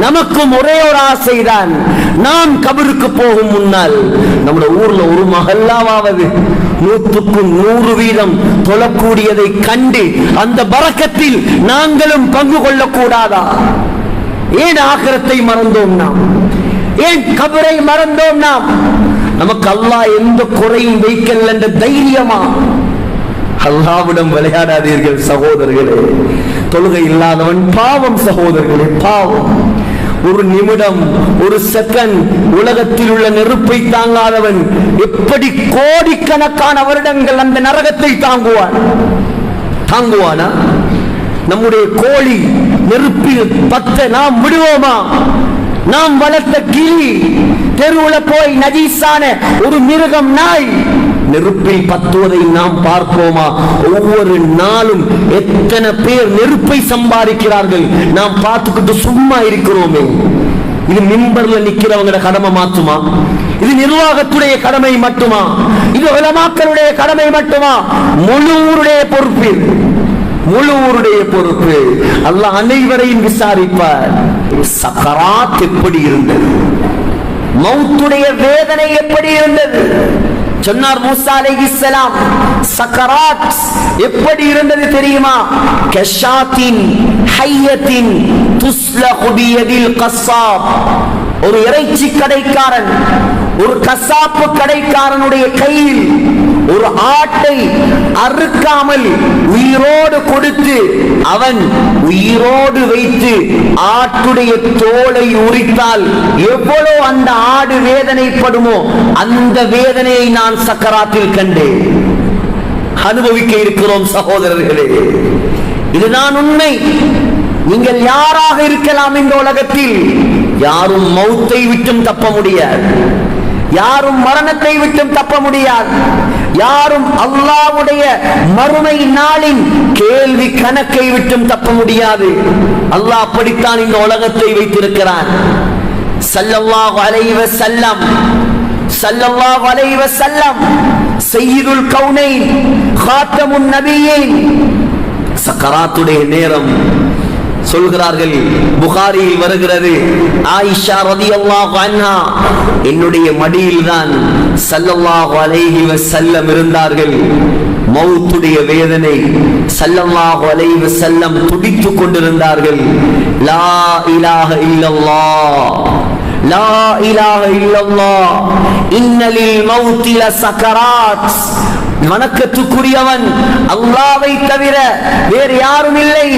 நமக்கும் ஒரே ஒரு ஆசைதான், நாம் கபருக்கு போகும் முன்னால் நம்முடைய ஊர்ல ஒரு மஹல்லாவாவது 100% தொழக்கூடியதை கண்டு அந்த பரக்கத்தில் நாங்களும் பங்கு கொள்ளக்கூடாதா? ஏன் ஆகிரத்தை மறந்தோம் நாம்? ஏன் கபரை மறந்தோம் நாம்? நமக்கு அல்லாஹ் எந்த குறையும் வைக்கல என்ற தைரியமா? அல்லாஹ்விடம் விளையாடாதீர்கள் சகோதரர்களே. தொழுகை இல்லாதவன் பாவம் சகோதரர்களே, பாவம். ஒரு நிமிடம், ஒரு செகண்ட் உலகத்தில் உள்ள நெருப்பை தாங்காதவன் எப்படி கோடிக்கணக்கான வருடங்கள் அந்த நரகத்தை தாங்குவானா? நம்முடைய கோழி நெருப்பில் பத்த நாம் விடுவோமா? நாம் வளர்த்த கிளி, தெருவுல போய் நஜீஸான ஒரு மிருகம், நாய் நெருப்பில் பத்துவதை நாம் பார்ப்போமா? ஒவ்வொரு நாளும் எத்தனை பேர் நெருப்பை சம்பாதிக்கிறார்கள், நாம் பார்த்துக்கிட்டு சும்மா இருக்கிறோமே. இது மிம்பர்ல நிக்கிறவங்க கடமை மாற்றுமா? இது நிர்வாகத்துடைய கடமை மட்டுமா? இது உலமாக்களுடைய கடமை மட்டுமா? முழு ஊருடைய பொறுப்பு, முழு ஊருடைய பொறுப்பு. அல்லாஹ் அனைவரையும் விசாரிப்பார். சக்கராத் எப்படி இருந்தது? மௌத்துடைய வேதனை எப்படி இருந்தது? சொன்னார் மூசா அலைஹிஸ்ஸலாம், சக்கராத் எப்படி இருந்தது தெரியுமா? கஷாத்தின் ஹய்யத்தின் துஸ்லஹு பியதில் கஸ்ஸாப். ஒரு இறைச்சி கடைக்காரன், ஒரு கசாப்பு கடைக்காரனுடைய கையில் ஒரு ஆட்டை அறுக்காமல் உயிரோடு கொடுத்து அவன் உயிரோடு வைத்து ஆட்டுடைய தோலை உரித்தால் எவ்வளவு அந்த ஆடு வேதனைப்படுமோ அந்த வேதனையை நான் சக்கராத்தில் கண்டேன், அனுபவிக்க இருக்கிறோம் சகோதரர்களே. இதுதான் உண்மை. நீங்கள் யாராக இருக்கலாம் இந்த உலகத்தில், யாரும் மௌத்தை விட்டும் தப்ப முடியாது, யாரும் மரணத்தை விட்டும் தப்ப முடியாது, யாரும் அல்லாஹ்வுடைய மறுமை நாளின் கேள்வி கணக்கை விட்டும் தப்ப முடியாது. அல்லாஹ் அப்படித்தான் இந்த உலகத்தை வைத்திருக்கிறான். ஸல்லல்லாஹு அலைஹி வஸல்லம், ஸல்லல்லாஹு அலைஹி வஸல்லம் சய்யிதுல் கௌனைன் காத்தமுன் நபியீன் சக்கராத்துடைய நேரம் சொல்கிறார்கள். புகாரியில் வருகிறது, ஆயிஷா ரலியல்லாஹு அன்ஹா என்னுடைய மடியில் தான் ஸல்லல்லாஹு அலைஹி வஸல்லம் இருந்தார்கள். மௌத்துடைய வேதனை ஸல்லல்லாஹு அலைஹி வஸல்லம் துடித்துக் கொண்டிருந்தார்கள். லா இலாஹ இல்லல்லாஹ், லா இலாஹ இல்லல்லாஹ், இன்னலில் மௌத்தி லசக்கராத். வணக்கத்துக்குரியவன் அல்லாஹ்வை தவிர வேறு யாரும் இல்லை.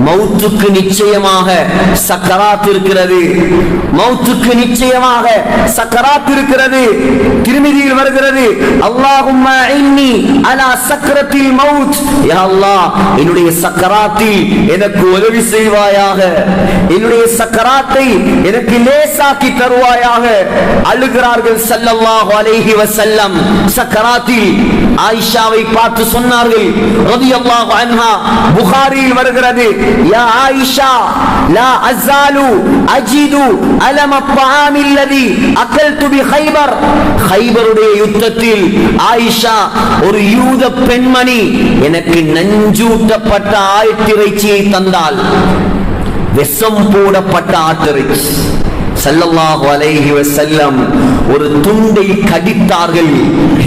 மௌத்துக்கு நிச்சயமாக சக்கராத் இருக்கிறது, மௌத்துக்கு நிச்சயமாக சக்கராத் இருக்கிறது. திருமிதியில் வருகிறது, அல்லாஹும்ம இன்னி அலா சக்கரத்தில் மௌத். யா அல்லாஹ், என்னுடைய சக்கராத்தில் எனக்கு உதவி செய்வாயாக, என்னுடைய சக்கராத்தை எனக்கு லேசாக்கி தருவாயாக. அழுகிறார்கள் ஸல்லல்லாஹு அலைஹி வஸல்லம். சக்கராத்தில் ஆயிஷாவை பார்த்து சொன்னார்கள் ரலியல்லாஹு அன்ஹா, புகாரியில் வருகிறது, யா ஆயிஷா லா அஸாலு அஜிது அலம் அத்ஆம் அல்லதி அகல்து பி கைபர். கைபருடைய யுத்தத்தில் ஆயிஷா ஒரு யூத பெண்மணி எனக்கு நஞ்சூட்டப்பட்ட ஆட்டிறைச்சியை தந்தாள், விஷம் போடப்பட்ட ஆட்டிறைச்சி. ஸல்லல்லாஹு அலைஹி வஸல்லம் ஒரு துண்டை கடித்தார்கள்.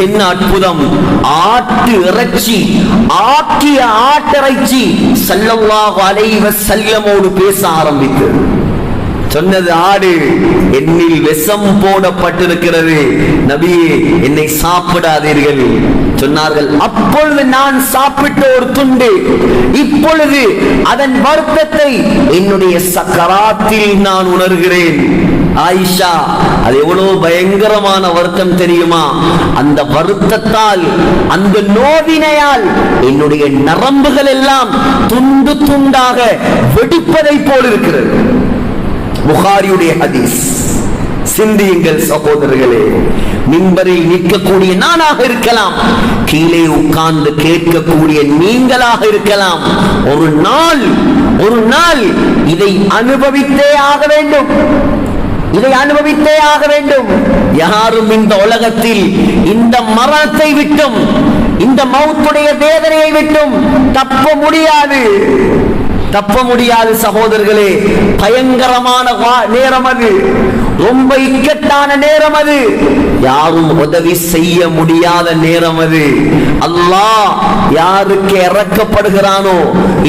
என்ன அற்புதம்! ஆட்டு இறைச்சி, ஆக்கிய ஆட்டிறைச்சி ஸல்லல்லாஹு அலைஹி வஸல்லமோடு பேச ஆரம்பித்தது. சொன்னது, ஆடு என்னில் விஷம் போடப்பட்டிருக்கிறது, நபியே என்னை சாப்பிடாதீர்கள் சொன்னார்கள். அப்பொழுது நான் சாப்பிட்ட ஒரு துண்டு இப்பொழுது அதன் வருத்தத்தை என்னுடைய சக்கராத்தில் நான் உணர்கிறேன். ஆயிஷா, அது எவ்வளவு பயங்கரமான வருத்தம் தெரியுமா? அந்த வருத்தத்தால், அந்த நோவினையால் என்னுடைய நரம்புகள் எல்லாம் துண்டு துண்டாக வெடிப்பதை போல் இருக்கிறது. புகாரியுடைய ஹதீஸ். சிந்தியுங்கள் சகோதரர்களே. மிம்பரில் நிற்கக்கூடிய நானாக இருக்கலாம், கீழே உட்கார்ந்து கேட்கக்கூடிய நீங்களாக இருக்கலாம். ஒரு நாள் இதை அனுபவித்தே ஆக வேண்டும், இதை அனுபவித்தே ஆக வேண்டும். யாரும் இந்த உலகத்தில் இந்த மரணத்தை விட்டும், இந்த மௌத்துடைய வேதனையை விட்டும் தப்ப முடியாது, தப்ப முடியாது சகோதரர்களே. பயங்கரமான நேரம் அது, ரொம்ப இக்கட்டான நேரம் அது, யாரும் உதவி செய்ய முடியாத நேரம் அது. அல்லாஹ் யாருக்கு இறக்கப்படுகிறானோ,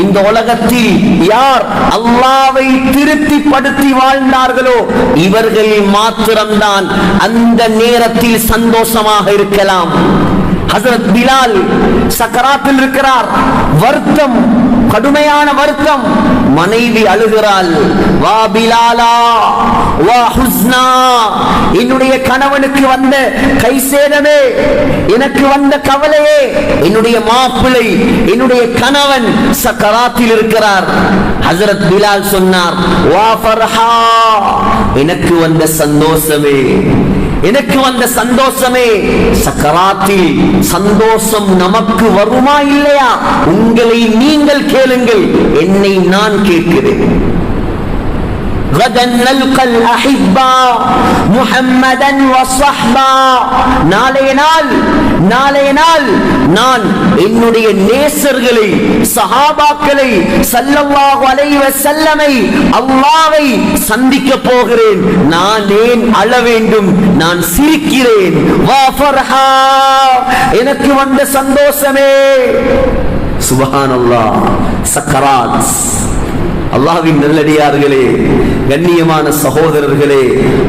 இந்த உலகத்தில் யார் அல்லாஹ்வை திருப்திப்படுத்தி வாழ்ந்தார்களோ இவர்கள் மாத்திரம்தான் அந்த நேரத்தில் சந்தோஷமாக இருக்கலாம். ஹஜ்ரத் பிலால் சக்கராத்தில் இருக்கிறார், வருத்தம், கடுமையான வருத்தம். மனைவி அழுகிறாள், வா பிலாலா வா ஹுஸ்னா, என்னுடைய கணவனுக்கு வந்த கைசேதமே, எனக்கு வந்த கவலையே, என்னுடைய மாப்பிள்ளை, என்னுடைய கணவன் சக்கராத்தில் இருக்கிறார். ஹஜ்ரத் பிலால் சொன்னார், வா ஃபர்ஹா, எனக்கு வந்த சந்தோஷமே, எனக்கு வந்த சந்தோஷமே. சக்கராத்தில் சந்தோஷம் நமக்கு வருமா இல்லையா? உங்களை நீங்கள் கேளுங்கள், என்னை நான் கேட்கிறேன். غدا نلقى الأحباء محمدا وصحبا, நாளைய நாள் நான் என்னுடைய நேசர்களை, சஹாபாக்களை, ஸல்லல்லாஹு அலைஹி வஸல்லமை, அல்லாஹ்வை சந்திக்க போகிறேன். நான் ஏன் அழ வேண்டும்? நான் சிரிக்கிறேன். வா ஃபர்ஹா, எனக்கு வந்த சந்தோஷமே. சுப்ஹானல்லாஹ். சக்கராத். அல்லாஹ்வின் நல்லடியார்களே, கண்ணியமான சகோதரர்களே,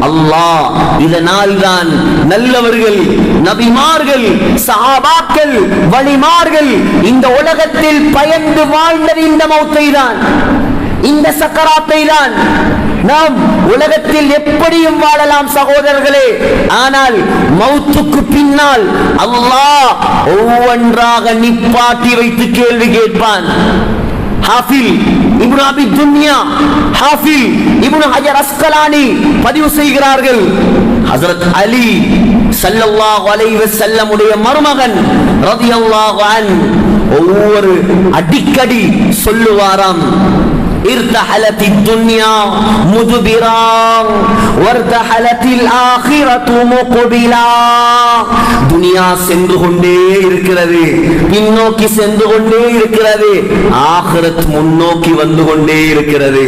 அல்லாஹ் இதனால் தான் நல்லவர்கள், நபிமார்கள், சஹாபாக்கள், வலிமார்கள் இந்த உலகத்தில் பயந்து வாழ்ந்தது இந்த மௌத்தை தான், இந்த சக்கராத்தை தான். நாம் உலகத்தில் எப்படியும் வாழலாம் சகோதரர்களே, ஆனால் மௌத்துக்கு பின்னால் அல்லாஹ் ஒவ்வொன்றாக நிப்பாட்டி வைத்து கேள்வி கேட்பான். ஹாஃபில் இப்னு அபி துன்யா, ஹாஃபில் இப்னு ஹஜர் அஸ்கலானி பதிவு செய்கிறார்கள். ஹஜ்ரத் அலி ஸல்லல்லாஹு அலைஹி வஸல்லம் உடைய மருமகன் ரலியல்லாஹு அன்ஹு ஒவ்வொரு அடிக்கடி சொல்லுவாராம், ارتحلت الدنيا مدبرا وارتحلت الآخرة مقبلا. துனியா சென்று கொண்டே இருக்கிறது, பின்னோக்கி சென்று கொண்டே இருக்கிறது, ஆகிரத் முன்னோக்கி வந்து கொண்டே இருக்கிறது.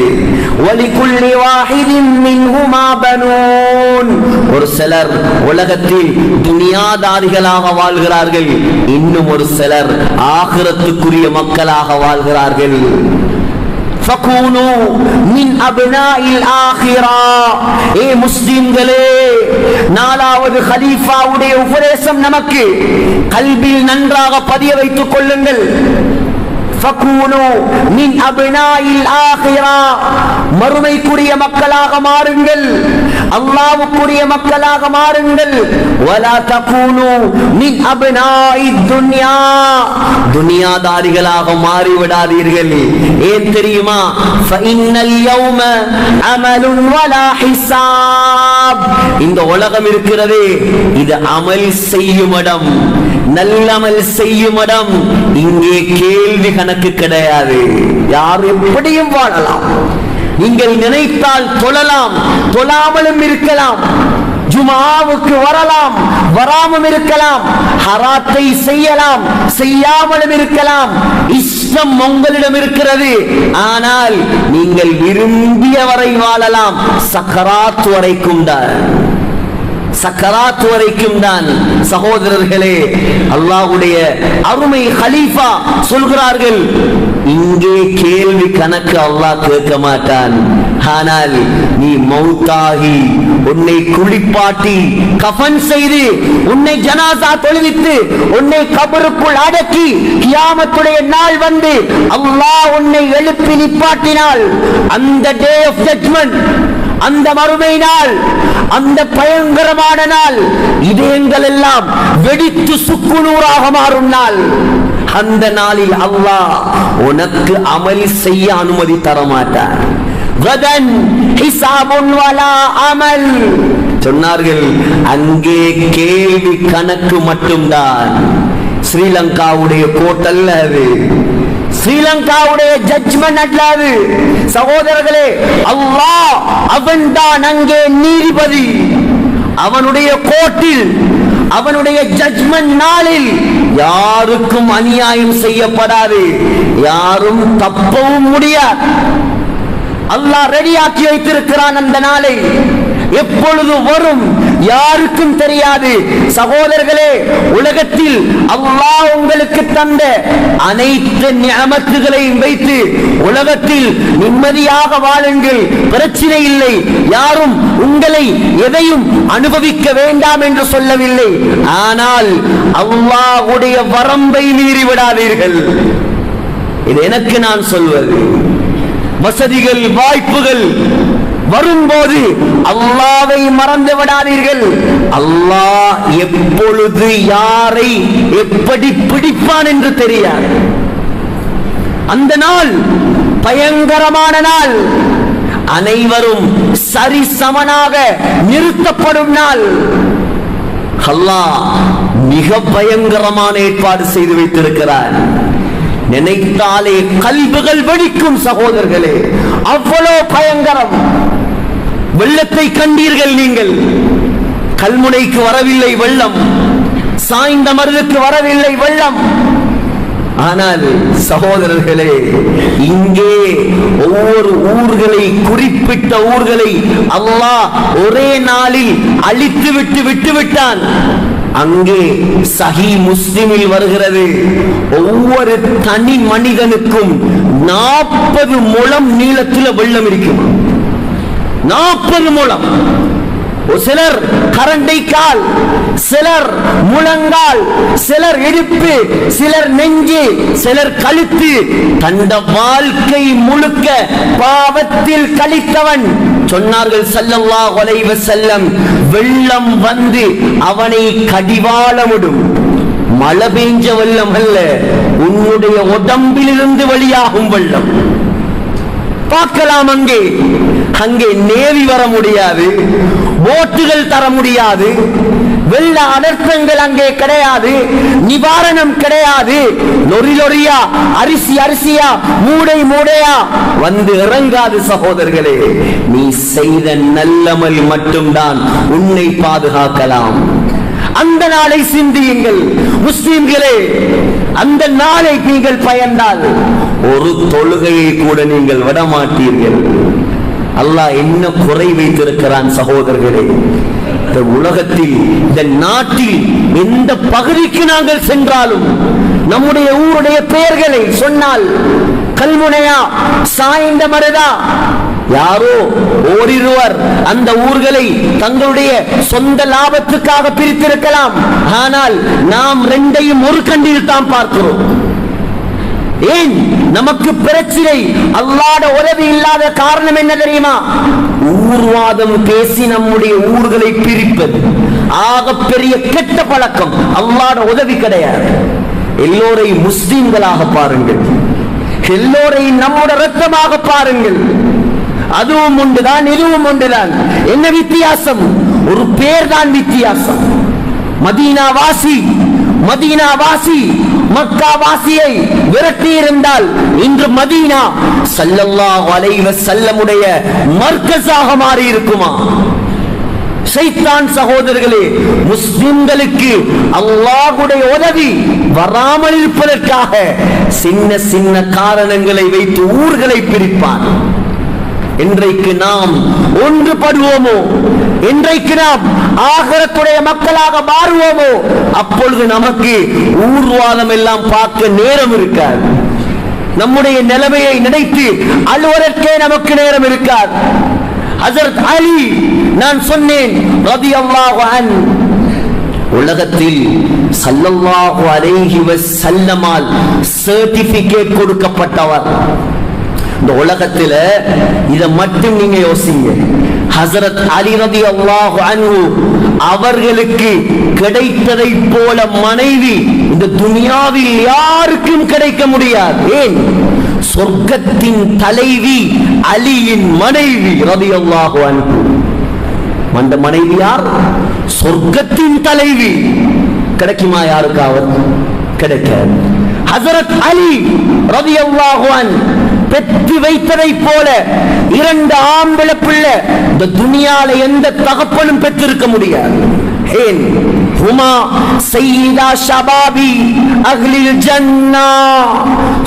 وَلِكُلِّ وَاحِدٍ مِّنْهُمَا بَنُونَ. ஒரு சிலர் உலகத்தில் துனியாதாரிகளாக வாழ்கிறார்கள், இன்னும் ஒரு சிலர் ஆகிரத்துக்குரிய மக்களாக வாழ்கிறார்கள். فَكُونُوا مِنْ أَبْنَاءِ الْآخِرَةِ. ஏ முஸ்லிம்களே, நாலாவது கலீஃபாவுடைய உபதேசம் நமக்கு கல்பில் நன்றாக பதிய வைத்துக் கொள்ளுங்கள். فَكُونُوا مِنْ أَبْنَاءِ الْآخِرَةِ. மறுமைக்குரிய மக்களாக மாறுங்கள், அல்லாஹ்வுக்குரிய மக்களாக மாறுங்கள். وَلَا تَكُونُوا مِنْ أَبْنَاءِ الدُّنْيَا. துனியாதாரிகளாக மாறிவிடாதீர்கள். ஏன் தெரியுமா? فَإِنَّ الْيَوْمَ عَمَلٌ وَلَا حِسَابٌ. இந்த உலகம் இருக்கிறதே, இது அமல் செய்யும் இடம், நல்லமல் செய்யும் இடம். இங்கே கேள்வி கணக்கு கிடையாது. யார் எப்படியும் வாழலாம், நீங்கள் நினைத்தால் தொழலாம், தொழாமலும் இருக்கலாம், ஜுமாவுக்கு வரலாம், வராமலும் இருக்கலாம், ஹராத்தை செய்யலாம், செய்யாமலும் இருக்கலாம். இஷ்டம் உங்களிடம் இருக்கிறது. ஆனால் நீங்கள் விரும்பிய வரை வாழலாம், சக்கராத் வரைக்கும் தான், சக்கராத் வரைக்கும் தான். சகோதரர்களே, அல்லாஹ்வுடைய அருமை கலீஃபா சொல்கிறார்கள், இங்கே கேள்வி கணக்கு அல்லாஹ் கேட்க மாட்டான். ஆனால் நீ மௌத்தாகி உன்னை குளிப்பாட்டி கஃன் செய்து உன்னை ஜனாசா தொழுவித்து உன்னை கபருக்குள் அடக்கி கியாமத்துடைய நாள் வந்து அல்லாஹ் உன்னை எழுப்பி நிப்பாட்டினால், அந்த டே ஆஃப் ஜட்ஜ்மென்ட், அந்த மறுமை நாள், அந்த பயங்கரமான நாள், இதயங்கள் எல்லாம் வெடித்து சுக்குநூறாக மாறும் நாள். அந்த நாளில் அல்லாஹ் உனக்கு அமல் செய்ய அனுமதி தரமாட்டார். கதன் ஹிசாபுன் வலா அமல் சொன்னார்கள். அங்கே கேள்வி கணக்கு மட்டும்தான். ஸ்ரீலங்காவுடைய கோட்டல்ல அது, ஸ்ரீலங்காவுடைய ஜட்ஜ்மென்ட் அல்லாது. சகோதரர்களே, அல்லாஹ் அவன்தான் அங்கே நீதிபதி. அவனுடைய கோர்ட்டில், அவனுடைய ஜட்ஜ்மென்ட் நாளில் யாருக்கும் அநியாயம் செய்யப்படாது, யாரும் தப்பவும் முடியாது. அல்லாஹ் ரெடியாக்கி வைத்திருக்கிறான். அந்த நாளை எப்பொழுது வரும் யாருக்கும் தெரியாது. சகோதரர்களே, உலகத்தில் அல்லாஹ் உங்களுக்கு தந்த அனைத்து நிஅமத்துகளையும் வைத்து உலகத்தில் நிம்மதியாக வாழுங்கள், பிரச்சனை இல்லை, யாரும் உங்களை எதையும் அனுபவிக்க வேண்டாம் என்று சொல்லவில்லை. ஆனால் அல்லாஹ்வுடைய வரம்பை மீறி விடாதீர்கள். இது எனக்கு நான் சொல்வது. வசதிகள் வாய்ப்புகள் வரும்போது அல்லாஹ்வை மறந்து விடாதீர்கள். அல்லாஹ் எப்பொழுது யாரை எப்படி பிடிப்பான் என்று தெரியாது. அந்த நாள் பயங்கரமான நாள், அனைவரும் சரிசமனாக நிறுத்தப்படும் நாள். அல்லாஹ் மிக பயங்கரமான ஏற்பாடு செய்து வைத்திருக்கிறார். நினைத்தாலே கல்புகள் வெடிக்கும் சகோதரர்களே, அவ்வளவு பயங்கரம். வெள்ளத்தை கண்டீர்கள் நீங்கள். கல்முனைக்கு வரவில்லை வெள்ளம், சாய்ந்த மருதுக்கு வரவில்லை வெள்ளம். ஆனால் சகோதரர்களே, இங்கே ஒவ்வொரு ஊர்களை, குறிப்பிட்ட ஊர்களை அல்லாஹ் ஒரே நாளில் அழித்து விட்டு விட்டான். அங்கே சஹீ முஸ்லிமில் வருகிறது, ஒவ்வொரு தனி மனிதனுக்கும் 40 முழம் நீளத்தில் வெள்ளம் இருக்கும். 40 முழம். சிலர் கரண்டை கால், சிலர் முழங்கால், சிலர் இடுப்பு, சிலர் நெஞ்சு, சிலர் கழுத்து. தந்த வாழ்க்கை முழுக்க பாவத்தில் கழித்தவன். சொன்னார்கள் ஸல்லல்லாஹு அலைஹி வஸல்லம், வெள்ளம் வந்து அவனை கடிவாளமிடும். மழை பெஞ்ச வெள்ளம் அல்ல, உன்னுடைய உடம்பிலிருந்து வெளியாகும் வெள்ளம். பார்க்கலாம். அங்கே நேவி வர முடியாது, போட்டுகள் தர முடியாது, வெள்ள அனர்த்தங்கள் அங்கே கிடையாது, நிவாரணம் கிடையாது. லொரியா அரிசியா மூடையா வந்து இறங்காது. சகோதரர்களே, நீ செய்த நல்லமல் மட்டும்தான் உன்னை பாதுகாக்கலாம். அந்த நாளை சிந்தியுங்கள் முஸ்லிம்களே. அந்த நாளை நீங்கள் பயந்தால் ஒரு தொழுகையை கூட நீங்கள் விடமாட்டீர்கள். அல்லாஹ் என்ன குறை வைத்திருக்கிறான் சகோதரர்களே. இந்த உலகத்தில், இந்த நாட்டில் எந்த பகுதிக்கு நாங்கள் சென்றாலும் நம்முடைய ஊருடைய பெயர்களை சொன்னால், கல்முனையா, சாய்ந்த மருதா, யாரோ ஓரிருவர் அந்த ஊர்களை தங்களுடைய சொந்த லாபத்துக்காக பிரித்திருக்கலாம். ஆனால் நாம் ரெண்டையும் ஒரு கண்ணில் தான் பார்க்கிறோம். ஏன் நமக்கு பிரச்சனை? அல்லாஹ்வுடைய உதவி இல்லாத காரணம் என்ன தெரியுமா? ஊர்வாதம் பேசி நம்முடைய ஊர்களை பிரிப்பது ஆகப்பெரிய கெட்ட பழக்கம். அல்லாஹ்வுடைய உதவி கிடையாது. எல்லோரையும் முஸ்லிம்களாக பாருங்கள், எல்லோரையும் நம்முடைய ரத்தமாக பாருங்கள். அதுவும் உண்டுதான், இதுவும் உண்டுதான். என்ன வித்தியாசம்? ஒரு பேர் தான் வித்தியாசம். மதீனாவாசி மக்காவாசியை விரட்டி இருந்தால் இன்று மதீனா ஸல்லல்லாஹு அலைஹி வஸல்லமுடைய மர்கஸாக மாறி இருக்குமா? ஷைத்தான் சகோதரர்களே, முஸ்லிம்களுக்கு அல்லாஹ்வுடைய உதவி வராமல் இருப்பதற்காக சின்ன சின்ன காரணங்களை வைத்து ஊர்களை பிரிப்பான். இன்றைக்கு நாம் ஒன்றுபடுவோமோ, இன்றைக்கு நாம் ஆகிரத்துடைய மக்களாக மாறுவோமோ, அப்பொழுது நமக்கு ஊர்வாதம் எல்லாம் பார்க்க நேரம் இருக்காது. நம்முடைய நிலைமையை நினைத்து அழுவதற்கே நமக்கு நேரம் இருக்காது. ஹஜ்ரத் அலி, நான் சொன்னேன் ரலியல்லாஹு அன்ஹு, உலகத்தில் ஸல்லல்லாஹு அலைஹி வஸல்லமால் சர்டிபிகேட் கொடுக்கப்பட்டவர். இந்த உலகத்துல இத மட்டும் நீங்க யோசிங்க. ஹஜ்ரத் அலி ரலியல்லாஹு அன்ஹு அவர்களுக்கு கிடைத்ததை போல மனைவி இந்த துனியாவில் யாருக்கும் கிடைக்க முடியாது. ஏன்? சொர்க்கத்தின் தலைவி அலியின் மனைவி ரலியல்லாஹு அன்ஹு. அந்த மனைவி யார்? சொர்க்கத்தின் தலைவி. கிடைக்குமா யாருக்காவது? கிடைக்காது. ஹஜ்ரத் அலி ரலியல்லாஹு அன்ஹு பெற்று வைத்ததை போல 2 ஆம்பளை பிள்ளை இந்த துனியால எந்த தகப்பனும் பெற்றிருக்க முடியாது. ஏன் ஹுமா சையீதா ஷபாபி அஹ்லில் ஜன்னா,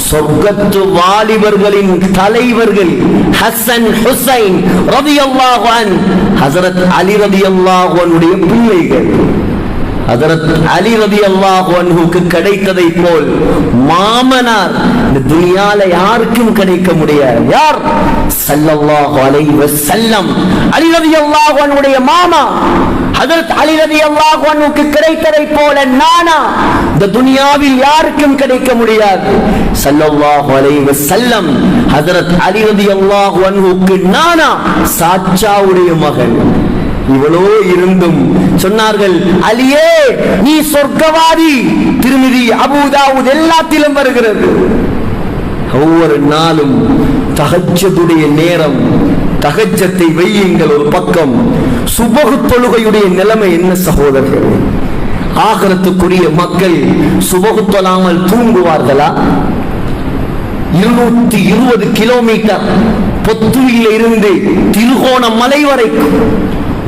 சொர்க்கத்து வாலிபர்களின் தலைவர்கள் ஹசன் ஹுசைன் ரலியல்லாஹு அன்ஹு, ஹஜ்ரத் அலி ரலியல்லாஹு அன்ஹுடைய பிள்ளைகள். ஹஜ்ரத் அலி ரலியல்லாஹு அன்ஹுக்கு கிடைத்ததை போல் மாமனார் இந்த துனியால யாருக்கும் கிடைக்க முடியாது. யார்? ஸல்லல்லாஹு அலைஹி வஸல்லம். அலி ரலியல்லாஹு அன்ஹுடைய மாமா ஹஜ்ரத் அலி ரலியல்லாஹு அன்ஹுக்கு கிடைத்ததை போல நானா இந்த துனியாவில் யாருக்கும் கிடைக்க முடியாது. ஸல்லல்லாஹு அலைஹி வஸல்லம் ஹஜ்ரத் அலி ரலியல்லாஹு அன்ஹுக்கு நானா சாச்சாவுடைய மகன். இவ்வளோ இருந்தும் சொன்னார்கள், அலியே நீ சொர்க்கவாதி. திருமிதி, அபூ தாவூத் எல்லாத்திலும் வருகிறது. ஒவ்வொரு நாளும் தஹஜ்ஜுடைய நேரம், தஹஜ்ஜத்தை வையுங்கள் ஒரு பக்கம். சுபஹ் தொழுகையுடைய நிலைமை என்ன சகோதரர்கள்? ஆகிரத்துக்குரிய மக்கள் சுபஹ் தொழாமல் தூங்குவார்களா? 220 கிலோமீட்டர் பொத்துவில இருந்து திருகோணமலை வரைக்கும்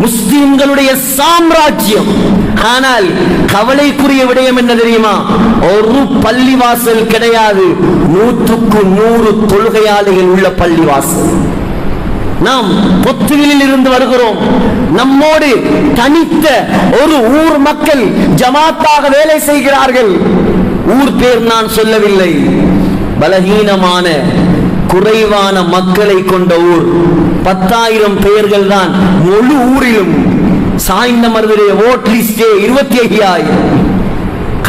முஸ்லிம்களுடைய சாம்ராஜ்யம். ஆனால் கவலைக்குரிய விடயம் என்ன தெரியுமா? ஒரு பள்ளிவாசல் கிடையாது. 100க்கு 100 தொழுகையாளிகள் உள்ள பள்ளிவாசல். நாம் பொத்துவிலில் இருந்து வருகிறோம். நம்மோடு தனித்த ஒரு ஊர் மக்கள் ஜமாத்தாக வேலை செய்கிறார்கள். ஊர் பேர் நான் சொல்லவில்லை. பலகீனமான குறைவான மக்களை கொண்ட ஊர். 10,000 பெயர்கள் தான் முழு ஊரிலும். சாய்ந்தமருடைய ஓட் லிஸ்ட் 25,000.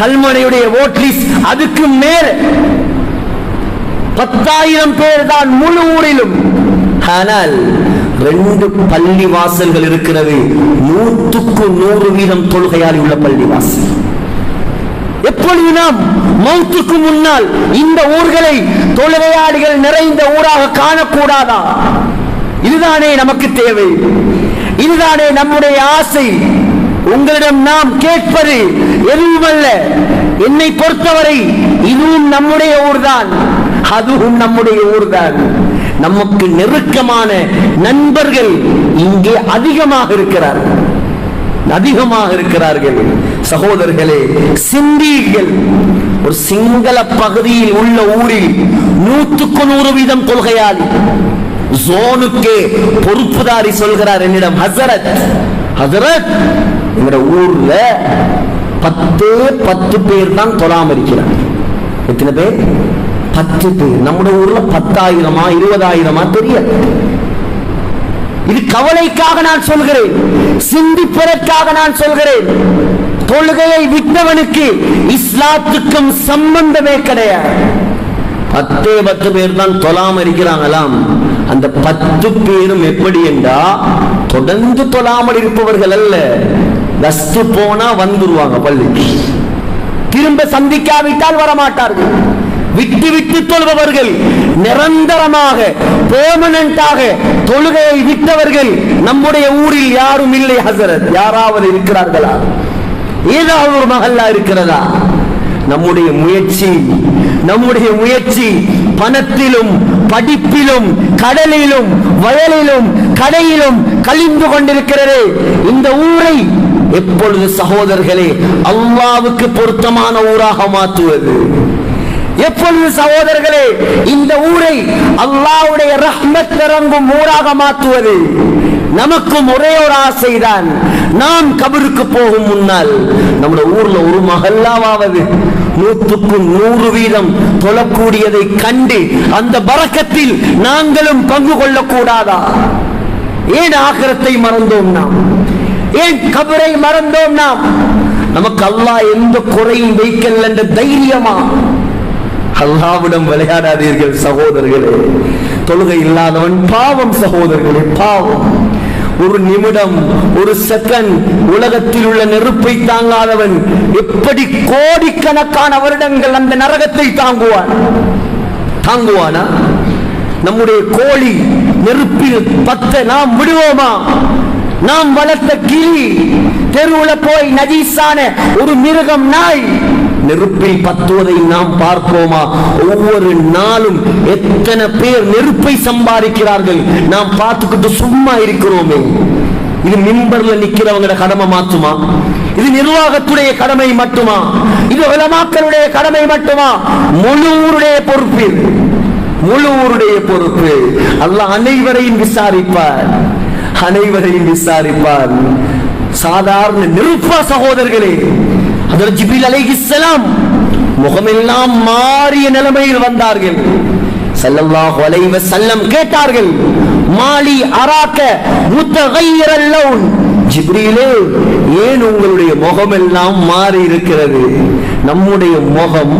கல்முனையுடைய ஓட் லிஸ்ட் அதுக்கு மேல் 10,000 பேர் தான் முழு ஊரிலும். ஆனால் 2 பள்ளி வாசல்கள் இருக்கிறது. 100க்கு 100 தொழுகையாளி உள்ள பள்ளி வாசல். எப்பொழுது நாம் மௌத்துக்கு முன்னால் இந்த ஊர்களை தொழுகையாளிகள் நிறைந்த ஊராக காணக்கூடாதா? இதுதானே நமக்கு தேவை, இதுதானே நம்முடைய ஆசை. உங்களிடம் நாம் கேட்பது எதுவுமல்ல. என்னை பொறுத்தவரை இதுவும் நம்முடைய ஊர்தான், அதுவும் நம்முடைய ஊர்தான். நமக்கு நெருக்கமான நண்பர்கள் இங்கே அதிகமாக இருக்கிறார்கள். சகோதரர்களே, சிந்தீர்கள். ஒரு சிங்கள பகுதியில் உள்ள ஊரில் 100க்கு 100 தொழுகையாளி. ஜோனுக்கு பொறுப்புதாரி சொல்கிறார் என்னிடம், ஹசரத் எங்க ஊர்ல 10 பேர் தான் தொழாம இருக்கிறார். எத்தனை பேர்? 10 பேர். நம்முடைய ஊர்ல 10,000 20,000 தெரியாது. இது கவலைக்காக நான் சொல்கிறேன், சிந்திப்பதற்காக நான் சொல்கிறேன். தொழுகையை விட்டவனுக்கு இஸ்லாத்துக்கும் சம்பந்தமே கிடையாது. 10 பேர் தான் தொழாம இருக்கிறாங்களாம். அந்த 10 பேரும் எப்படி என்றா தொடர்ந்து தொழாமல் இருப்பவர்கள் அல்ல. கஸ்து போனா வந்துருவாங்க பள்ளிக்கு, திரும்ப சந்திக்காவிட்டால் வரமாட்டார்கள். விட்டு விட்டு தொழுபவர்கள், நிரந்தரமாக பெர்மனன்ட்டாக தொழுகையை விட்டவர்கள் நம்முடைய ஊரில் யாரும் இல்லை. ஹசரத், யாராவது இருக்கிறார்களா? ஏதாவது ஒரு மஹல்லா இருக்கிறதா? நம்முடைய முயற்சி பணத்திலும் படிப்பிலும் கடலிலும் வயலிலும் கடையிலும் கழிந்து கொண்டிருக்கிறது. இந்த ஊரை எப்பொழுது சகோதரர்களே அல்லாஹ்வுக்கு பொருத்தமான ஊராக மாற்றுவது? எப்பொழுது சகோதரர்களே இந்த ஊரை அல்லாஹ்வுடைய ரஹ்மத் இறங்கும் ஊராக மாற்றுவது? நமக்கும் ஒரே ஒரு ஆசைதான், நாம் கபருக்கு போகும் முன்னால் நம்முடைய ஊர்ல ஒரு மஹல்லாவாவது 100க்கு 100 தொழக்கூடியதை கண்டு அந்த பரக்கத்தில் நாங்களும் பங்கு கொள்ளக்கூடாதா? ஏன் ஆகிரத்தை மறந்தோம் நாம்? ஏன் கபரை மறந்தோம் நாம்? நமக்கு அல்லாஹ் எந்த குறையும் வைக்கல என்ற தைரியமா? அல்லாஹ்விடம் விளையாடாதீர்கள் சகோதரர்களே. தொழுகை இல்லாதவன் பாவம் சகோதரர்களே, பாவம். ஒரு நிமிடம், ஒரு செகண்ட் உலகத்தில் உள்ள நெருப்பை தாங்காதவன் எப்படி கோடிக்கணக்கான வருடங்கள் அந்த நரகத்தை தாங்குவானா? நம்முடைய கோழி நெருப்பில் பத்த நாம் விடுவோமா? நாம் வளர்த்த கிளி, தெருவுல போய் நஜீஸான ஒரு மிருகம், நாய் நெருப்பில் பத்துவதை நாம் பார்ப்போமா? ஒவ்வொரு நாளும் எத்தனை பேர் நெருப்பை சம்பாதிக்கிறார்கள், நாம் பார்த்துக்கிட்டு சும்மா இருக்கிறோமே. இது மிம்பர்ல நிக்கிறவங்களோட கடமை மாற்றுமா? இது நிர்வாகத்துடைய கடமை மட்டுமா? இது உலமாக்களுடைய கடமை மட்டுமா? முழு ஊருடைய பொறுப்பு, முழு ஊருடைய பொறுப்பு. அல்லாஹ் அனைவரையும் விசாரிப்பார், அனைவரையும் விசாரிப்பார். சாதாரண நெருப்பா சகோதரர்களே, ஹஜ்ரத் ஜிப்ரீல் அலைஹிஸ்ஸலாம் முகமெல்லாம் மாறிய நிலைமையில் வந்தார்கள். ஸல்லல்லாஹு அலைஹி வஸல்லம் கேட்டார்கள், மாலி அராக முத்தகையிரல் லௌன், ஜிப்ரீலே ஏன் உங்களுடைய முகமெல்லாம் மாறி இருக்கிறது? நம்முடைய முகம்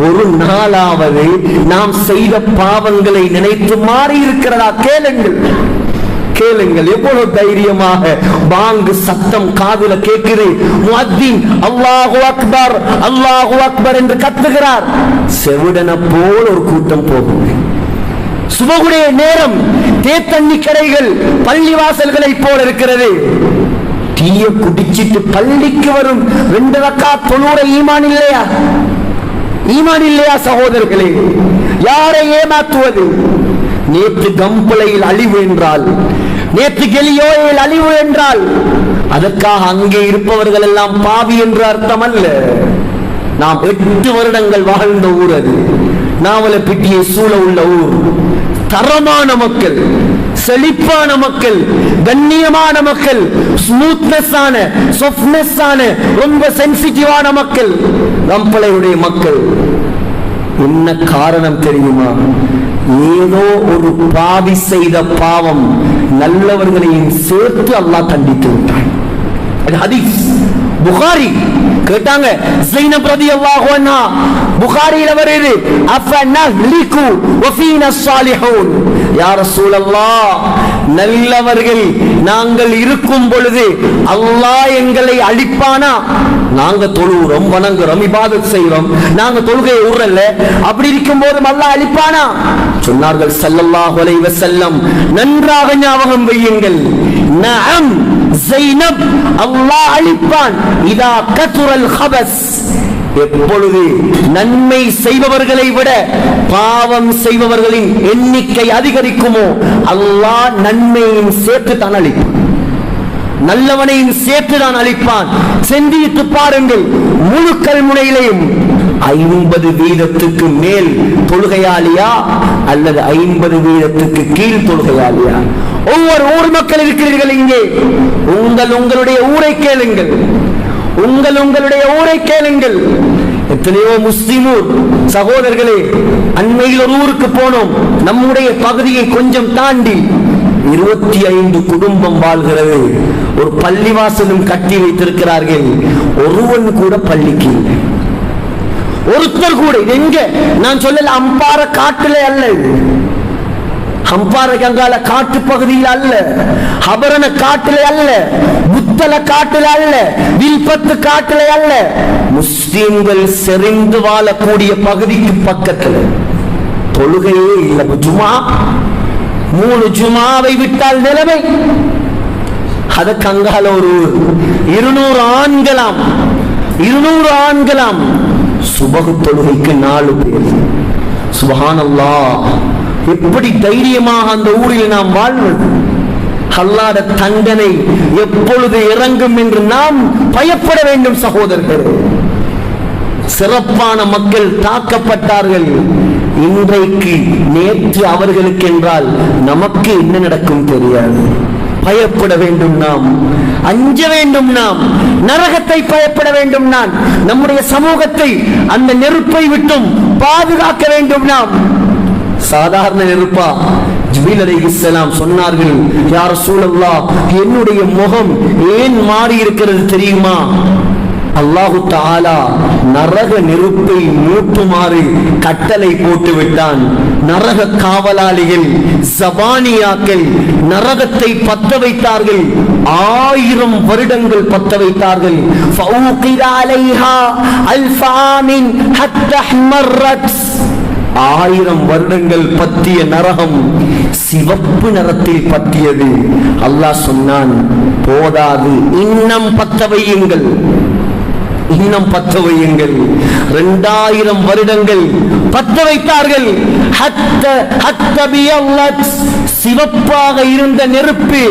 ஒரு நாளாவது நாம் செய்த பாவங்களை நினைத்து மாறி இருக்கிறதா? கேளுங்கள், கேளுங்கள். எவ்வளவு தைரியமாக பாங்கு சத்தம் காதுல கேட்குது. முஅத்தின் அல்லாஹு அக்பர், அல்லாஹு அக்பர் என்று கத்துகிறார். செவிடன போல் ஒரு கூட்டம் போகும். சுபகுடைய நேரம் தேத்தண்ணி கடைகள் பள்ளிவாசல்களை போல இருக்கிறது. டீய குடிச்சிட்டு பள்ளிக்கு வரும் 2 ரக்காத் தொழுற ஈமான் இல்லையா? ஈமான் இல்லையா சகோதரர்களே? யாரை ஏமாற்றுவது? நேற்று கம்பளையில் அழிவு என்றால், நேற்று கெலியோயில் அழிவு என்றால் அதற்காக அங்கே இருப்பவர்கள் எல்லாம் பாவி என்று அர்த்தம் அல்ல. நாம் 8 வருடங்கள் வாழ்ந்த ஊர் அது. நாவலப்பிட்டியை சூழ உள்ள ஊர். தரமான மக்கள், செழிப்பான மக்கள், கண்ணியமான மக்கள், ஸ்மூத்னஸ் ஆன, சாஃப்ட்னஸ் ஆன, ரொம்ப சென்சிட்டிவான மக்கள் கம்பளையுடைய மக்கள். என்ன காரணம் தெரியுமா? ஏதோ ஒரு பாவி செய்த பாவம் நல்லவர்களையும் சேர்த்து அல்லாஹ் தண்டித்து விட்டான். ஹதீஸ் புகாரி. கேட்டாங்க ஸைனப் ரலியல்லாஹு அன்ஹா, புகாரியில வருது, அஃபனஹ்லிகு வஃபீனா ஸாலிஹூன், யா ரசூலல்லாஹ், நல்லவர்கள் நாங்கள் இருக்கும் பொழுது அல்லாஹ் எங்களை அழிப்பானா? நாங்க தொழுகிறோம், வணங்குறோம், இபாதத் செய்கிறோம், நாங்க தொழுகையை விடுறல்ல, அப்படி இருக்கும் போது அல்லாஹ் அழிப்பானா? சொன்னார்கள் ஸல்லல்லாஹு அலைஹி வஸல்லம், நன்றாக ஞாபகம் வையுங்கள், நஅம் ஸைனப், அல்லாஹ் அழிப்பான். இதா கதுரல் ஹபஸ், எப்பொழுது நன்மை செய்பவர்களை விட பாவம் செய்பவர்களின் எண்ணிக்கை அதிகரிக்குமோ அல்லாஹ் நன்மையும் சேர்த்து தான் அளிப்பான், நல்லவனையும் சேர்த்து தான் அளிப்பான். சிந்தித்து பாருங்கள், முழு கல்முனையிலையும் 50% மேல் தொழுகையாளியா அல்லது 50% கீழ் தொழுகையாளியா? ஒவ்வொரு ஊர் மக்கள் இருக்கிறீர்கள் இங்கே. உங்களுடைய ஊரை கேளுங்கள், உங்களுடைய ஊரை கேளுங்கள். எத்தனையோ முஸ்லிம் ஊர் சகோதரர்களே. அண்மையில் ஒரு ஊருக்கு போனோம், நம்முடைய பகுதியை கொஞ்சம் தாண்டி 25 குடும்பம் வாழ்கிறது. ஒரு பள்ளிவாசலும் கட்டி வைத்திருக்கிறார்கள். ஒருவன் கூட பள்ளிக்கு இல்லை, ஒருத்தர் கூட. எங்க நான் சொல்லல, அம்பார காட்டிலே அல்ல, ஹம்பார கங்கால காட்டு பகுதியில் அல்ல, ஹபரண காட்டிலே அல்ல, புத்தல காட்டிலே அல்ல, வில்பத்து காட்டிலே அல்ல, முஸ்லிம்கள் செறிந்து வாழக்கூடிய பகுதிக்கு பக்கத்தில். தொழுகையே இல்லை. ஜுமா 3 ஜுமாவை விட்டால் நிலைமை. அதற்கு அங்கால ஒரு 200 ஆண்களாம், 200 ஆண்களாம். சுபகு தொழுகைக்கு 4 பேர். சுப்ஹானல்லாஹ், எப்படி தைரியமாக அந்த ஊரில் நாம் வாழ்வது? அல்லாஹ்வுடைய தண்டனை எப்பொழுது இறங்கும் என்று நாம் பயப்பட வேண்டும் சகோதரர்களே. சிறப்பான மக்கள் தாக்கப்பட்டார்கள். இன்றைக்கு நேற்று அவர்களுக்கு என்றால் நமக்கு என்ன நடக்கும் தெரியாது. பயப்பட வேண்டும் நாம், அஞ்ச வேண்டும் நாம், நரகத்தை பயப்பட வேண்டும் நாம், நம்முடைய சமூகத்தை அந்த நெருப்பை விட்டும் பாதுகாக்க வேண்டும் நாம். சாதாரண நெருப்பா? ஜிப்ரீல் அலைஹிஸ்ஸலாம் சொன்னார்கள், யா ரசூலல்லாஹ், என்னுடைய முகம் ஏன் மாறி இருக்கிறது தெரியுமா? அல்லாஹு தஆலா நரக நெருப்பை மூட்டுமாறு கட்டளை போட்டு விட்டான். நரக காவலாளிகள் ஜபானியாக்கள் நரகத்தை பத்த வைத்தார்கள். 1000 வருடங்கள் பத்த வைத்தார்கள். ஃபௌகித அலைஹா அல்ஃப ஆமின் ஹத்தா ஹ்மர்ரத். 1000 வருடங்கள் பத்திய நரகம் சிவப்பு நிறத்தில் பத்தியது. அல்லாஹ் சொன்னான், போதாது, இன்னும் பத்த வையுங்கள், இன்னும் பத்த வையுங்கள். 2000 வருடங்கள் பத்த வைத்தார்கள். சிவப்பாக இருந்த நெருப்பு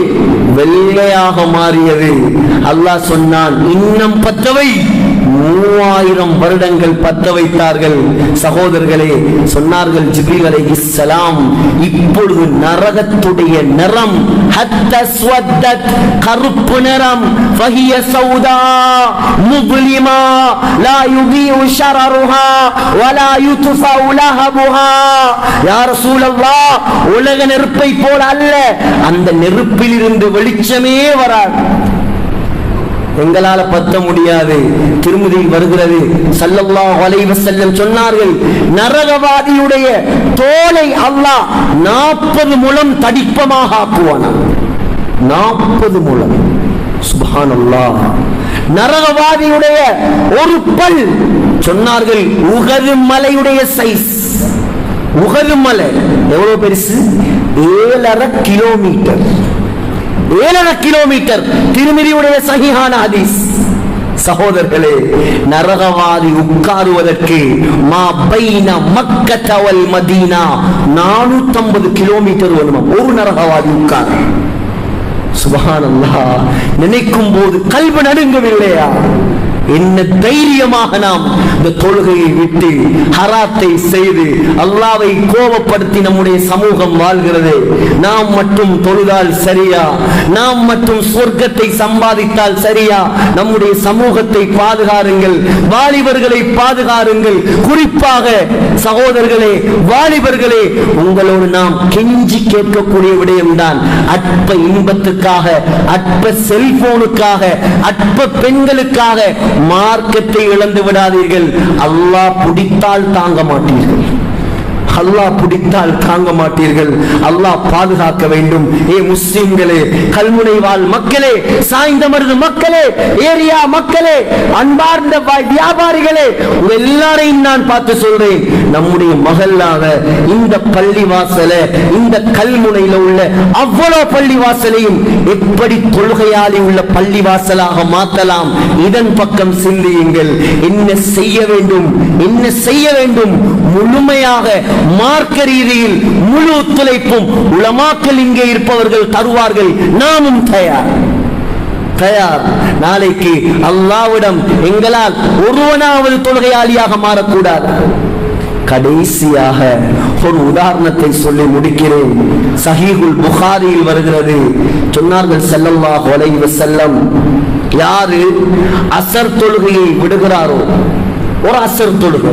வெள்ளையாக மாறியது. அல்லாஹ் சொன்னான், இன்னும் பத்தவை. 3000 வருடங்கள் பத்த வைத்தார்கள். சகோதரர்களே, சொன்னார்கள் ஜிப்ரீல் அலைஹிஸ்ஸலாம், இப்பொழுது நரகத்துடைய நிறம் கருப்பு நிறம், ஃபஹிய சௌதா முப்லிமா லா யுதீஉ ஷரருஹா வலா யுத்ஃபஉ லஹபுஹா. யா ரசூலல்லாஹ், உலக நெருப்பை போல அல்ல, அந்த நெருப்பில் இருந்து வெளிச்சமே வராது, எங்களால பத்த முடியாது. திருமதியில் வருகிறது, ஸல்லல்லாஹு அலைஹி வஸல்லம் சொன்னார்கள், நரகவாதியுடைய தோலை அல்லாஹ் 40 முழம் தடிப்பமாக ஆக்குவான். 40 முழம். சுப்ஹானல்லாஹ். நரகவாதியுடைய ஒரு பல், சொன்னார்கள், உஹது மலையுடைய சைஸ். உஹது மலை எவ்வளவு பெருசு? 7.5 கிலோமீட்டர். 7.5 கிலோமீட்டர். திருமிதியுடைய சஹீஹான ஹதீஸ். சகோதரர்களே, நரகவாதி உட்காருவதற்கு மா பைன மக்கத வல் மதீனா 450 கிலோமீட்டர் வேணுமா ஒரு நரகவாதி உட்கார. சுப்ஹானல்லாஹ். நினைக்கும் போது கல்வி நடுங்கவில்லையா? என்ன தைரியமாக நாம் இந்த தொழுகையை விட்டு ஹராத்தை செய்து அல்லாஹ்வை கோபப்படுத்தி நம்முடைய சமூகம் வாழ்கிறது. நாம் மட்டும் தொழுதால் சரியா? நாம் மட்டும் சொர்க்கத்தை சம்பாதித்தால் சரியா? நம்முடைய சமூகத்தை பாதுகாருங்கள், வாலிபர்களை பாதுகாருங்கள். குறிப்பாக சகோதரர்களே, வாலிபர்களே, உங்களோடு நாம் கெஞ்சி கேட்கக்கூடிய விடயம்தான், அற்ப இன்பத்துக்காக, அற்ப செல்போனுக்காக, அற்ப பெண்களுக்காக மார்க்கத்தை இழந்து விடாதீர்கள். அல்லாஹ் பிடித்தால் தாங்க மாட்டீர்கள். அல்லாஹ் பிடித்தால் தாங்க மாட்டீர்கள். அல்லாஹ் பாதுகாக்க வேண்டும். ஏ முஸ்லிம்களே, கல்முனை வாழ் மக்களே, சாய்ந்தமருது மக்களே, ஏரியா மக்களே, அன்பார்ந்த வியாபாரிகளே, உங்க எல்லாரையும் நான் பார்த்து சொல்றேன், நம்முடைய மகல்லாக இந்த பள்ளி வாசல, இந்த கல்முனையில உள்ள அவ்வளவு பள்ளி வாசலையும் எப்படி தொழுகையாளி உள்ள பள்ளி வாசலாக மாற்றலாம், இதன் பக்கம் சிந்தியுங்கள். என்ன செய்ய வேண்டும், என்ன செய்ய வேண்டும்? முழுமையாக மார்க்க ரீதியில் முழு ஒத்துழைப்பும் உலமாக்கள் இங்கே இருப்பவர்கள் தருவார்கள். நாமும் தயார். நாளைக்கு அல்லாஹ்விடம் எங்களால் ஒருவனாவது தொழுகையாளியாக மாறக்கூடாது. கடைசியாக ஒரு உதாரணத்தை சொல்லி முடிக்கிறேன். சஹீஹுல் புகாரியில் வருகிறது. சொன்னார்கள் ஸல்லல்லாஹு அலைஹி வஸல்லம், யாரு அஸர் தொழுகையை விடுகிறாரோ, ஒரு அஸர் தொழுகை,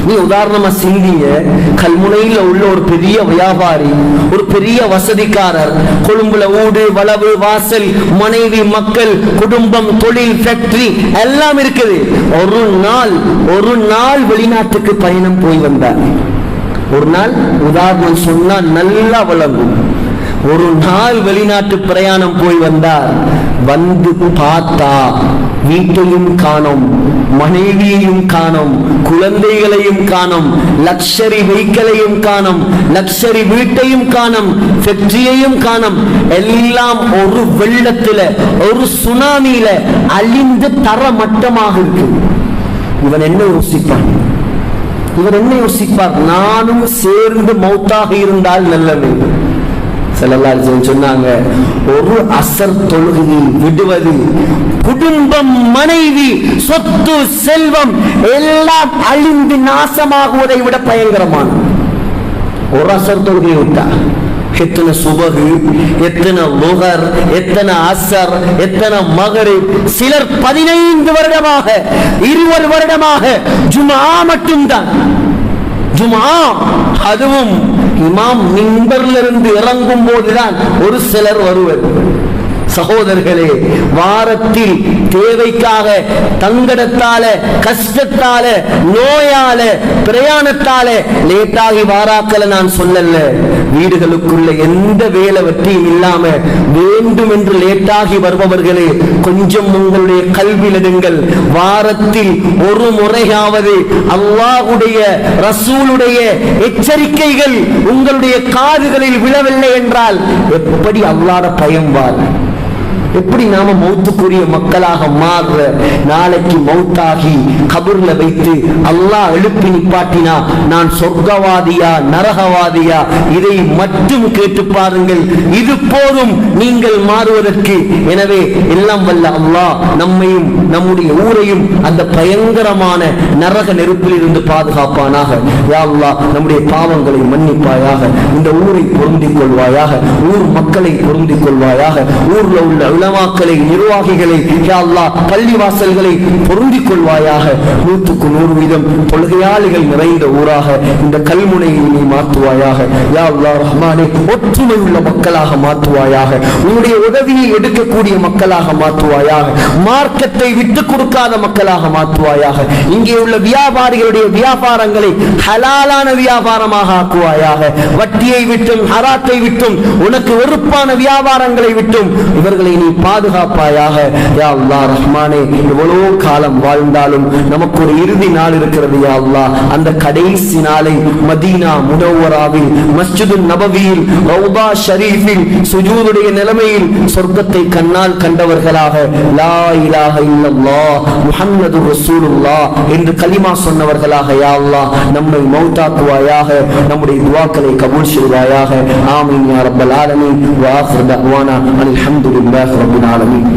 நீ உதாரணமா சிந்திங்க, கல்முனையில் உள்ள ஒரு பெரிய வியாபாரி, ஒரு பெரிய வசதிக்காரர், கொழும்புல ஊடு வளவு வாசல், மனைவி மக்கள், குடும்பம், தொழில், ஃபேக்டரி எல்லாம் இருக்குது. ஒரு நாள் வெளிநாட்டுக்கு பயணம் போய் வந்தார். ஒரு நாள், உதாரணம் சொன்னா நல்லா வழங்கும், ஒரு நாள் வெளிநாட்டு பிரயாணம் போய் வந்தார். வந்து பார்த்தா வீட்டையும் காணோம், மனைவியையும் காணோம், குழந்தைகளையும் காணோம், லக்ஷரி வெஹிக்கலையும் காணோம், லக்ஷரி வீட்டையும் காணோம், ஃபேக்டரியையும் காணோம். எல்லாம் ஒரு வெள்ளத்துல, ஒரு சுனாமியில அழிந்து தரமட்டமாக இருக்கு. இவன் என்ன யோசிப்பான்? இவன் என்ன யோசிப்பார்? நானும் சேர்ந்து மௌத்தாக இருந்தால் நல்லது. சொன்னாங்க, ஒரு அஸர் தொழுகையை விடுவது, குடும்பம், மனைவி, சொத்து, செல்வம் எல்லாம் அழிந்து நாசமாகுவதை விட பயங்கரமான ஒரு அஸர் தொழுகையை விட்டா. எத்தனை சுபகு, எத்தனை லுஹர், எத்தனை அஸர், எத்தனை மகரிப். சிலர் 15 வருடமாக, 20 வருடமாக ஜும்ஆ மட்டும்தான். ஜும்ஆ, அதுவும் இமாம் மிம்பர்ல இருந்து இறங்கும் போதுதான் ஒரு சிலர் வருவர். சகோதரர்களே, வாரத்தில் தேவைக்காக தங்கடத்தால, கஷ்டத்தால, நோயால, பிரயாணத்தால லேட்டாகி வாராக்களை நான் சொல்லல. வீடுகளுக்குள்ள எந்த வேலை வெற்றியும் இல்லாம வேண்டும் என்று லேட்டாகி வருபவர்களே, கொஞ்சம் உங்களுடைய கல்வியிடுங்கள். வாரத்தில் ஒரு முறையாவது அல்லாஹ்வுடைய ரசூலுடைய எச்சரிக்கைகள் உங்களுடைய காதுகளில் விழவில்லை என்றால் எப்படி அல்லாஹ்வுடைய பயம் வரும்? எப்படி நாம மௌத்துக்குரிய மக்களாக மாறுற? நாளைக்கு மௌத்தாகி கபர்ல வைத்து அல்லாஹ் எழுப்பி நிப்பாட்டினா நான் சொர்க்கவாதியா நரகவாதியா? இதை மட்டும் கேட்டு பாருங்கள். இது போதும் நீங்கள் மாறுவதற்கு. எனவே எல்லாம் வல்ல அல்லாஹ் நம்மையும் நம்முடைய ஊரையும் அந்த பயங்கரமான நரக நெருப்பில் இருந்து பாதுகாப்பானாக. யா அல்லாஹ், நம்முடைய பாவங்களை மன்னிப்பாயாக, இந்த ஊரை பொருந்திக் கொள்வாயாக, ஊர் மக்களை பொருந்திக் கொள்வாயாக, ஊர்ல உள்ள உலமாக்களை, நிர்வாகிகளை, யா அல்லாஹ், பள்ளிவாசல்களை பொருந்திக் கொள்வாயாக. 100% தொழுகையாளிகள் நிறைந்த ஊராக இந்த கல்முனையை நீ மாற்றுவாயாக. யா அல்லாஹ் ரஹ்மானே, ஒற்றுமை உள்ள மக்களாக மாற்றுவாயாக. உன்னுடைய உதவியை எடுக்கக்கூடிய மக்களாக மாற்றுவாயாக. மார்க்கத்தை விட்டுக் கொடுக்காத மக்களாக மாற்றுவாயாக. இங்கே உள்ள வியாபாரிகளுடைய வியாபாரங்களை ஹலாலான வியாபாரமாக ஆக்குவாயாக. வட்டியை விட்டும் ஹராத்தை விட்டும் உனக்கு வெறுப்பான வியாபாரங்களை விட்டும் இவர்களை நீ பாதுகாப்பாயாக. யா அல்லாஹ் ரஹ்மானே, எவ்வளவு காலம் வாழ்ந்தாலும் நமக்கு ஒரு இறுதி நாள் இருக்கிறது. யா அல்லாஹ், அந்த கடைசி நாளை மதீனா முனவ்வராவில், மஸ்ஜிதுன் நபவியில், ரௌதா ஷரீஃபில் சுஜூதுடைய நிலைமையில் சொர்க்கத்தை கண்ணால் கண்டவர்களாக லா இலாஹ இல்லல்லாஹ் முஹம்மதுர் ரசூலுல்லாஹ் என்று கலிமா சொன்னவர்களாக யா அல்லாஹ் நம்மை மௌத்தாக்குவாயாக. நம்முடைய துஆக்களை கபூல் செய்வாயாக. ஆமீன் யா ரப்பல் ஆலமீன். வ ஆகிரு தஅவானா அல்ஹம்துலில்லாஹி ரப்பில் ஆலமீன்.